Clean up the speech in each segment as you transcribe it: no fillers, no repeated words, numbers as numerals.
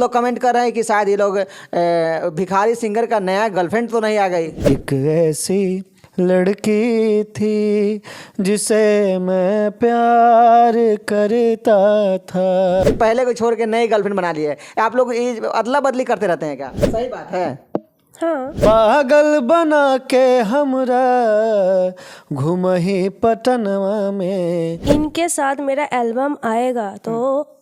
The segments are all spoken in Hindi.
लोग कमेंट कर रहे हैं कि शायद ये लोग भिखारी सिंगर का नया गर्लफ्रेंड तो नहीं आ गई। एक ऐसी लड़की थी जिसे मैं प्यार करता था। पहले को छोड़ के नई गर्लफ्रेंड बना ली है। आप लोग अदला बदली करते रहते हैं क्या? सही बात है। हाँ। पागल बना के हमरा घुमही पटनवा में। इनके साथ मेरा एल्बम आएगा तो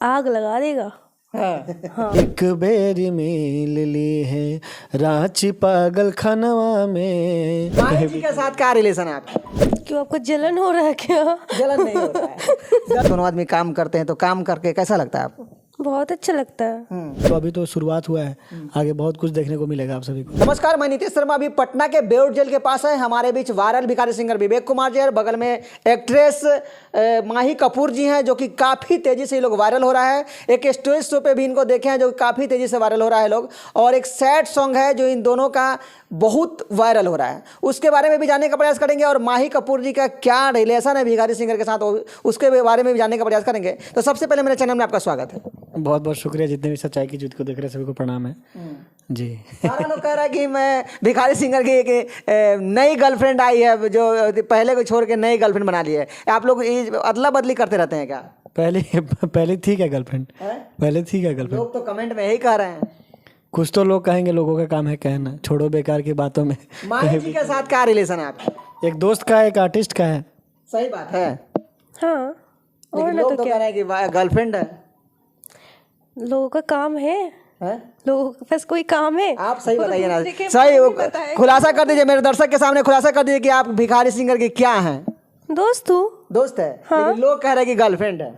आग लगा देगा। हाँ। एक बेरी मिल ली है रांची पागल खनवा में। माही जी के साथ क्या रिलेशन है आपका? क्यों, आपको जलन हो रहा है क्या? जलन नहीं होता है। दोनों आदमी काम करते हैं तो काम करके कैसा लगता है आपको? बहुत अच्छा लगता है। तो अभी तो शुरुआत हुआ है, आगे बहुत कुछ देखने को मिलेगा आप सभी को। नमस्कार, मैं नीतीश शर्मा अभी पटना के बेउर जेल के पास है। हमारे बीच वायरल भिखारी सिंगर विवेक कुमार जी और बगल में एक्ट्रेस माही कपूर जी हैं, जो कि काफ़ी तेज़ी से ये लोग वायरल हो रहा है। एक स्टेज शो पे भी इनको देखे हैं जो काफ़ी तेज़ी से वायरल हो रहा है लोग। और एक सैड सॉन्ग है जो इन दोनों का बहुत वायरल हो रहा है, उसके बारे में भी जानने का प्रयास करेंगे। और माही कपूर जी का क्या रिलेशन है भिखारी सिंगर के साथ, उसके बारे में भी जानने का प्रयास करेंगे। तो सबसे पहले मेरे चैनल में आपका स्वागत है। बहुत बहुत शुक्रिया। जितने भी सच्चाई की जीत को देख रहे हैं सभी को प्रणाम है जी। सारा लोग कह रहा है कि मैं भिखारी सिंगर की एक नई गर्लफ्रेंड आई है, जो पहले को छोड़ के नई गर्लफ्रेंड बना ली है। आप लोग अदला बदली करते रहते हैं क्या? पहले थी क्या गर्लफ्रेंड? पहले थी क्या गर्लफ्रेंड? लोग तो कमेंट में यही कह रहे हैं। कुछ तो लोग कहेंगे, लोगों का काम है कहना, छोड़ो बेकार की बातों में। माही जी के साथ क्या रिलेशन है आपका? एक दोस्त का, एक आर्टिस्ट का है। सही बात है। हाँ, और लेकिन ना लोग तो तो कह क्या, रहे हैं कि गर्लफ्रेंड है। लोगों का काम है, हैं? लोगों के पास कोई काम है। आप सही वो तो बताइए ना, दूसरे के सही बारे में बताएगा। खुलासा कर दीजिए मेरे दर्शक के सामने, खुलासा कर दीजिए कि आप भिखारी सिंगर के क्या हैं? दोस्त हूँ। दोस्त है। हाँ। लेकिन लोग कह रहे हैं कि गर्लफ्रेंड है।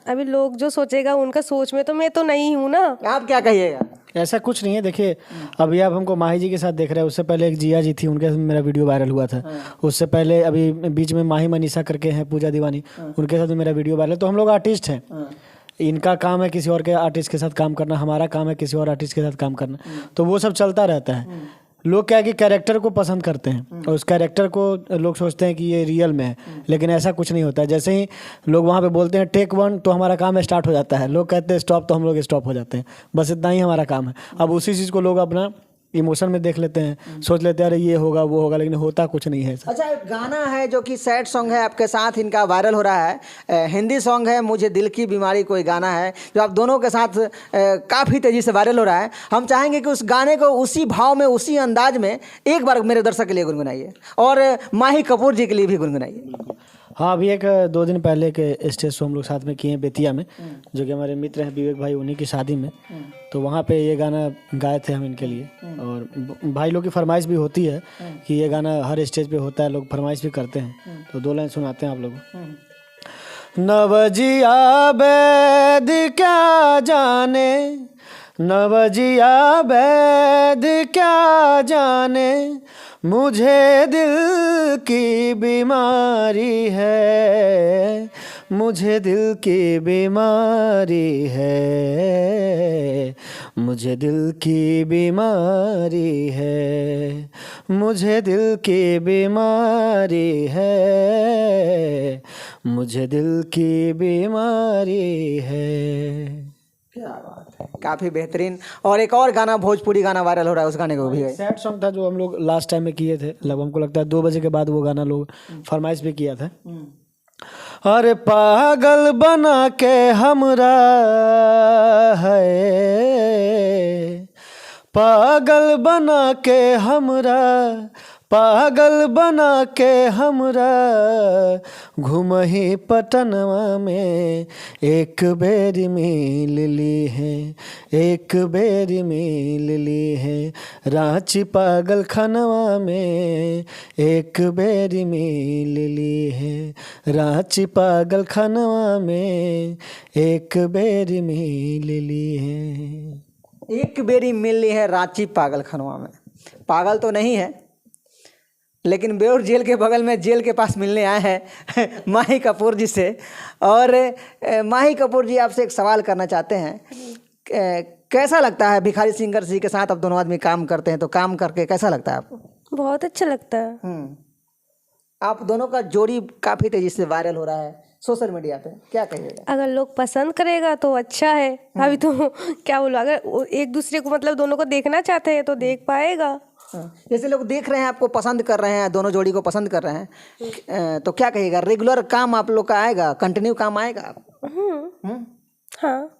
अभी लोग जो सोचेगा उनका सोच में तो मैं तो नहीं हूँ ना। आप क्या कहिएगा? ऐसा कुछ नहीं है। देखिए, अभी आप हमको माही जी के साथ देख रहे हैं, उससे पहले एक जिया जी थी, उनके साथ मेरा वीडियो वायरल हुआ था। उससे पहले अभी बीच में माही मनीषा करके हैं, पूजा दीवानी, उनके साथ भी मेरा वीडियो वायरल। तो हम लोग आर्टिस्ट हैं। इनका काम है किसी और के आर्टिस्ट के साथ काम करना, हमारा काम है किसी और आर्टिस्ट के साथ काम करना। तो वो सब चलता रहता है। लोग क्या है कि कैरेक्टर को पसंद करते हैं और उस कैरेक्टर को लोग सोचते हैं कि ये रियल में है, लेकिन ऐसा कुछ नहीं होता है। जैसे ही लोग वहाँ पे बोलते हैं टेक 1 तो हमारा काम स्टार्ट हो जाता है, लोग कहते हैं स्टॉप तो हम लोग स्टॉप हो जाते हैं। बस इतना ही हमारा काम है। अब उसी चीज़ को लोग अपना इमोशन में देख लेते हैं, सोच लेते हैं अरे ये होगा वो होगा, लेकिन होता कुछ नहीं है ऐसा। अच्छा, एक गाना है जो कि सैड सॉन्ग है, आपके साथ इनका वायरल हो रहा है। हिंदी सॉन्ग है, मुझे दिल की बीमारी कोई गाना है जो आप दोनों के साथ काफ़ी तेज़ी से वायरल हो रहा है। हम चाहेंगे कि उस गाने को उसी भाव में, उसी अंदाज में एक बार मेरे दर्शक के लिए गुनगुनाइए और माही कपूर जी के लिए भी गुनगुनाइए। हाँ, अभी एक 2 दिन पहले के स्टेज शो हम लोग साथ में किए हैं बेतिया में, जो कि हमारे मित्र हैं विवेक भाई, उन्हीं की शादी में। तो वहाँ पे ये गाना गाए थे हम इनके लिए। और भाई लोग की फरमाइश भी होती है कि ये गाना हर स्टेज पे होता है, लोग फरमाइश भी करते हैं। तो 2 लाइन सुनाते हैं आप लोगों को। नवजिया बैद क्या जाने, नवजिया बैद क्या जाने, मुझे दिल की बीमारी है, मुझे दिल की बीमारी है, मुझे दिल की बीमारी है, मुझे दिल की बीमारी है, मुझे दिल की बीमारी है। क्या बात है, काफ़ी बेहतरीन। और एक और गाना भोजपुरी गाना वायरल हो रहा है, उस गाने को भी सैड सॉन्ग था जो हम लोग लास्ट टाइम में किए थे। लगभग हमको लगता है 2 बजे के बाद वो गाना लोग फरमाइश भी किया था। अरे पागल बना के हमरा है, पागल बना के हमरा, पागल बना के हमरा घुमही पटनवा में। एक बेरी मिल ली है, एक बेरी मिल ली है रांची पागल खनवा में, एक बेरी मिल ली है रांची पागल खनवा में, एक बेरी मिल ली है। एक बेरी मिल ली है रांची पागल खनवा में। पागल तो नहीं है, लेकिन बेउर जेल के बगल में, जेल के पास मिलने आए हैं माही कपूर जी से। और माही कपूर जी, आपसे एक सवाल करना चाहते हैं। कैसा लगता है भिखारी सिंगर जी के साथ? अब दोनों आदमी काम करते हैं तो काम करके कैसा लगता है आपको? बहुत अच्छा लगता है। आप दोनों का जोड़ी काफ़ी तेज़ी से वायरल हो रहा है। सोशल मीडिया पे, क्या कहिएगा? अगर लोग पसंद करेगा तो अच्छा है। अभी तो क्या बोलूं, अगर एक दूसरे को मतलब दोनों को देखना चाहते हैं तो देख पाएगा। जैसे लोग देख रहे हैं, आपको पसंद कर रहे हैं, दोनों जोड़ी को पसंद कर रहे हैं, तो क्या कहिएगा, रेगुलर काम आप लोग का आएगा, कंटिन्यू काम आएगा? हाँ,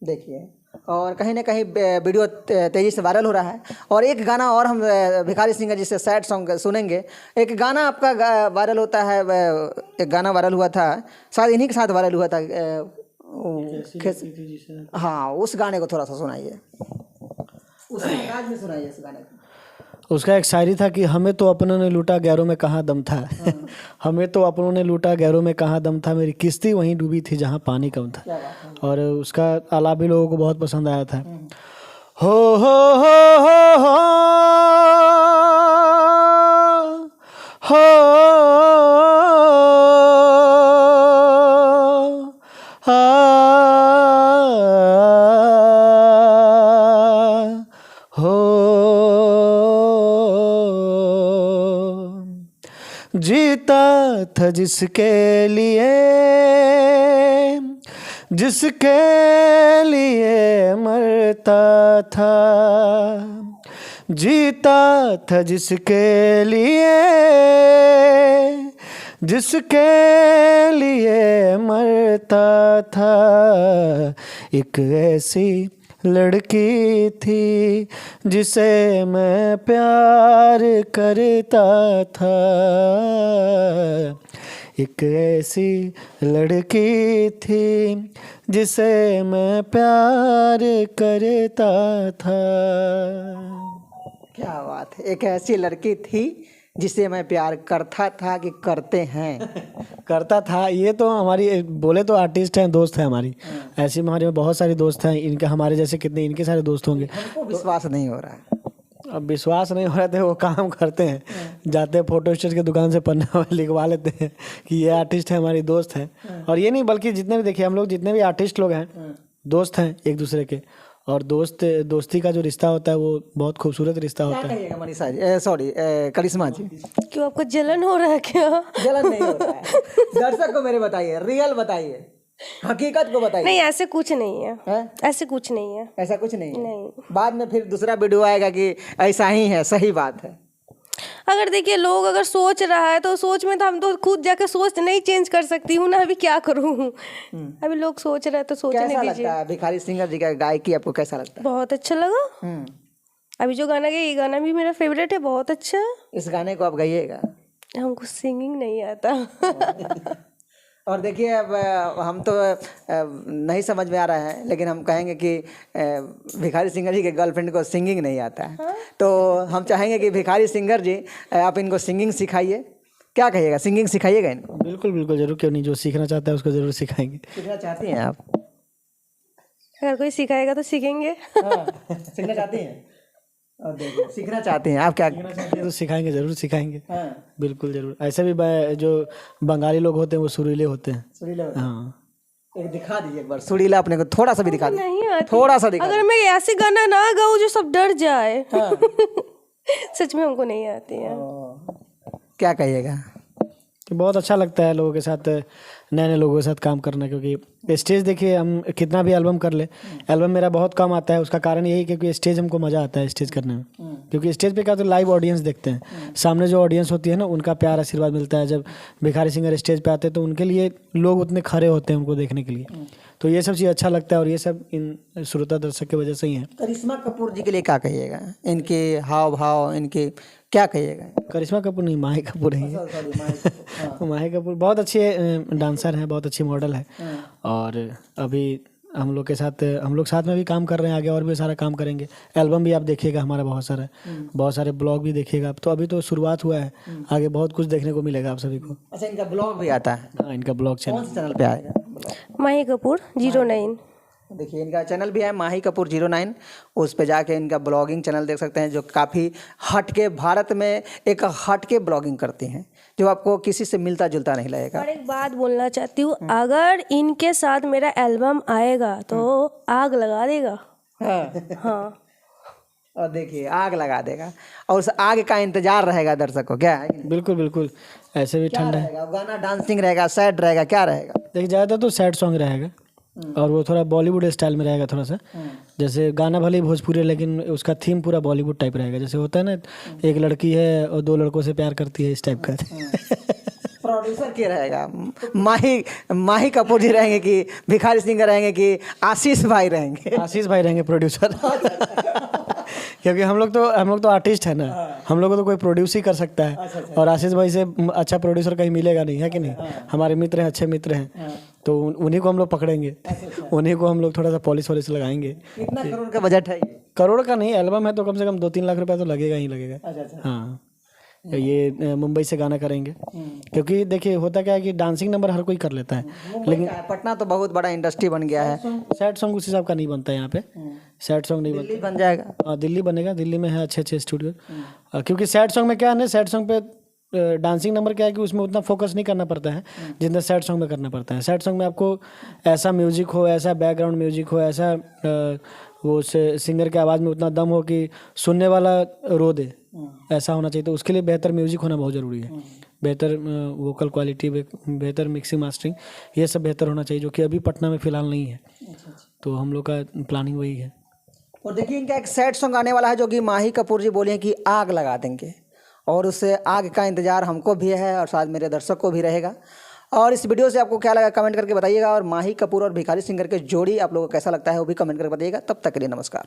देखिए, और कहीं ना कहीं वीडियो तेजी से वायरल हो रहा है। और एक गाना और हम भिखारी सिंगर जी से सैड सॉन्ग सुनेंगे। एक गाना आपका वायरल होता है, एक गाना वायरल हुआ था, शायद इन्हीं के साथ वायरल हुआ था। हाँ, उस गाने को थोड़ा सा सुनाइए, उस अंदाज में सुनाइए इस गाने को। उसका एक शायरी था कि हमें तो अपनों ने लूटा गैरों में कहाँ दम था। हमें तो अपनों ने लूटा गैरों में कहाँ दम था, मेरी किश्ती वहीं डूबी थी जहाँ पानी कम था। और उसका आलाप भी लोगों को बहुत पसंद आया था। हो जीता था जिसके लिए मरता था, जीता था जिसके लिए मरता था। एक ऐसी लड़की थी जिसे मैं प्यार करता था, एक ऐसी लड़की थी जिसे मैं प्यार करता था। क्या बात है, एक ऐसी लड़की थी जिसे मैं प्यार करता था कि करते हैं? करता था, ये तो हमारी बोले तो आर्टिस्ट हैं, दोस्त हैं हमारी। ऐसी हमारे में बहुत सारे दोस्त हैं, इनके हमारे जैसे कितने इनके सारे दोस्त होंगे। हमको विश्वास नहीं हो रहा है। अब विश्वास नहीं हो रहा था, वो काम करते हैं, जाते हैं फोटो स्टेट की दुकान से पन्ना लिखवा लेते हैं कि ये आर्टिस्ट है, हमारी दोस्त है। और ये नहीं बल्कि जितने भी देखिए हम लोग, जितने भी आर्टिस्ट लोग हैं, दोस्त हैं एक दूसरे के। और दोस्ती का जो रिश्ता होता है वो बहुत खूबसूरत रिश्ता होता है। कहिएगा मनीषा जी, सॉरी करिश्मा जी, क्यों आपको जलन हो रहा है क्या? जलन नहीं होता है। दर्शक को मेरे बताइए, रियल बताइए, हकीकत को बताइए। नहीं, ऐसे कुछ नहीं है, हैं? ऐसे कुछ नहीं है। ऐसा कुछ नहीं है। नहीं। बाद में फिर दूसरा वीडियो आएगा कि ऐसा ही है, सही बात है। अगर देखिए लोग अगर सोच रहा है तो सोच में तो हम तो खुद जाके सोच नहीं चेंज कर सकती हूँ ना, अभी क्या करूँ। अभी लोग सोच रहे हैं तो सोचने कैसा दीजिए। लगता है भिखारी सिंगर जी का गायकी, आपको कैसा लगता है? बहुत अच्छा लगा। अभी जो गाना गया, ये गाना भी मेरा फेवरेट है, बहुत अच्छा है। इस गाने को आप गाइएगा। हमको सिंगिंग नहीं आता। और देखिए, अब हम तो नहीं समझ में आ रहा है, लेकिन हम कहेंगे कि भिखारी सिंगर जी के गर्लफ्रेंड को सिंगिंग नहीं आता है। तो हम चाहेंगे कि भिखारी सिंगर जी आप इनको सिंगिंग सिखाइए। क्या कहिएगा, सिंगिंग सिखाइएगा इनको? बिल्कुल बिल्कुल, जरूर, क्यों नहीं, जो सीखना चाहता है उसको जरूर सिखाएंगे। सीखना चाहती हैं आप? अगर कोई सिखाएगा तो सीखेंगे। सीखना चाहती हैं? और देखिए, सीखना चाहते हैं आप, क्या सीखना चाहते हैं तो सिखाएंगे, जरूर सिखाएंगे। हाँ, बिल्कुल जरूर। ऐसे भी जो बंगाली लोग होते हैं वो सुरीले होते हैं। सुरीला? हाँ, एक दिखा दीजिए एक बार सुरीला अपने को, थोड़ा सा भी दिखा दीजिए, नहीं आती। थोड़ा सा दिखा अगर मैं ऐसे गाना ना गाऊं जो सब डर जाए। हाँ। सच में हमको नहीं आती है। क्या कहिएगा? कि बहुत अच्छा लगता है लोगों के साथ, नए नए लोगों के साथ काम करना। क्योंकि स्टेज देखिए, हम कितना भी एल्बम कर ले, एल्बम मेरा बहुत कम आता है। उसका कारण यही क्योंकि स्टेज हमको मज़ा आता है स्टेज करने में। क्योंकि स्टेज पे क्या तो लाइव ऑडियंस देखते हैं, सामने जो ऑडियंस होती है ना, उनका प्यार आशीर्वाद मिलता है। जब भिखारी सिंगर स्टेज पे आते हैं तो उनके लिए लोग उतने खड़े होते हैं उनको देखने के लिए। तो ये सब चीज़ अच्छा लगता है, और ये सब इन श्रोता दर्शक की वजह से ही है। करिश्मा कपूर जी के लिए क्या कहिएगा? इनके हाव भाव, इनके क्या कहिएगा? करिश्मा कपूर नहीं, माही कपूर है। माही कपूर बहुत अच्छे डांसर हैं, बहुत अच्छी मॉडल है। और अभी हम लोग साथ में भी काम कर रहे हैं, आगे और भी सारा काम करेंगे। एल्बम भी आप देखिएगा हमारा बहुत सारे ब्लॉग भी देखिएगा। तो अभी तो शुरुआत हुआ है, आगे बहुत कुछ देखने को मिलेगा आप सभी को। अच्छा, इनका ब्लॉग भी आता है? हाँ, इनका ब्लॉग कौन से चैनल पे आएगा? माही कपूर 09। देखिए, इनका चैनल भी है माही कपूर 09, उस पे जाके इनका ब्लॉगिंग चैनल देख सकते हैं, जो काफ़ी हटके, भारत में एक हटके ब्लॉगिंग करती हैं, जो आपको किसी से मिलता जुलता नहीं लगेगा। और एक बात बोलना चाहती हूँ, अगर इनके साथ मेरा एल्बम आएगा तो आग लगा देगा। हाँ। हाँ, और देखिए आग लगा देगा और उस आग का इंतजार रहेगा दर्शकों, क्या है कि नहीं? बिल्कुल बिल्कुल, ऐसे भी क्या ठंड है। रहेगा गाना, डांसिंग रहेगा, सैड रहेगा, क्या रहेगा? देखिए ज़्यादातर तो सैड सॉन्ग रहेगा और वो थोड़ा बॉलीवुड स्टाइल में रहेगा थोड़ा सा। जैसे गाना भले ही भोजपुरी है लेकिन उसका थीम पूरा बॉलीवुड टाइप रहेगा। जैसे होता है ना, एक लड़की है और 2 लड़कों से प्यार करती है, इस टाइप का। प्रोड्यूसर क्या रहेगा? माही कपूर जी रहेंगे कि भिखारी सिंगर रहेंगे कि आशीष भाई रहेंगे? आशीष भाई रहेंगे प्रोड्यूसर। क्योंकि हम लोग तो आर्टिस्ट है ना, हम लोग को तो कोई प्रोड्यूस ही कर सकता है। और आशीष भाई से अच्छा प्रोड्यूसर कहीं मिलेगा नहीं, है कि नहीं? हमारे मित्र हैं, अच्छे मित्र हैं, तो उन्हीं को हम लोग पकड़ेंगे, उन्हीं को हम लोग थोड़ा सा पॉलिश वॉलिश लगाएंगे। कितना करोड़ का बजट है ये? करोड़ का नहीं, एल्बम है तो कम से कम 2-3 लाख रुपया तो लगेगा ही लगेगा। हाँ, ये मुंबई से गाना करेंगे। क्योंकि देखिए होता क्या है कि डांसिंग नंबर हर कोई कर लेता है, लेकिन पटना तो बहुत बड़ा इंडस्ट्री बन गया है। सैड सॉन्ग उस हिसाब का नहीं बनता है यहाँ पे। सैड सॉन्ग नहीं बनता। दिल्ली बन जाएगा। हाँ, दिल्ली बनेगा, दिल्ली में है अच्छे अच्छे स्टूडियो। क्योंकि सैड सॉन्ग में क्या है ना, सैड सॉन्ग पे डांसिंग नंबर क्या है कि उसमें उतना फोकस नहीं करना पड़ता है जितना सैड सॉन्ग में करना पड़ता है। सैड सॉन्ग में आपको ऐसा म्यूजिक हो, ऐसा बैकग्राउंड म्यूजिक हो, ऐसा वो सिंगर की आवाज़ में उतना दम हो कि सुनने वाला रो दे, ऐसा होना चाहिए। तो उसके लिए बेहतर म्यूजिक होना बहुत ज़रूरी है, बेहतर वोकल क्वालिटी, बेहतर मिक्सिंग मास्टरिंग, ये सब बेहतर होना चाहिए, जो कि अभी पटना में फ़िलहाल नहीं है। तो हम लोग का प्लानिंग वही है। और देखिए इनका एक सैड सॉन्ग आने वाला है जो कि माही कपूर जी बोले हैं कि आग लगा देंगे, और उससे आग का इंतजार हमको भी है और शायद मेरे दर्शक को भी रहेगा। और इस वीडियो से आपको क्या लगा कमेंट करके बताइएगा, और माही कपूर और भिखारी सिंगर के जोड़ी आप लोगों को कैसा लगता है वो भी कमेंट करके बताइएगा। तब तक के लिए नमस्कार।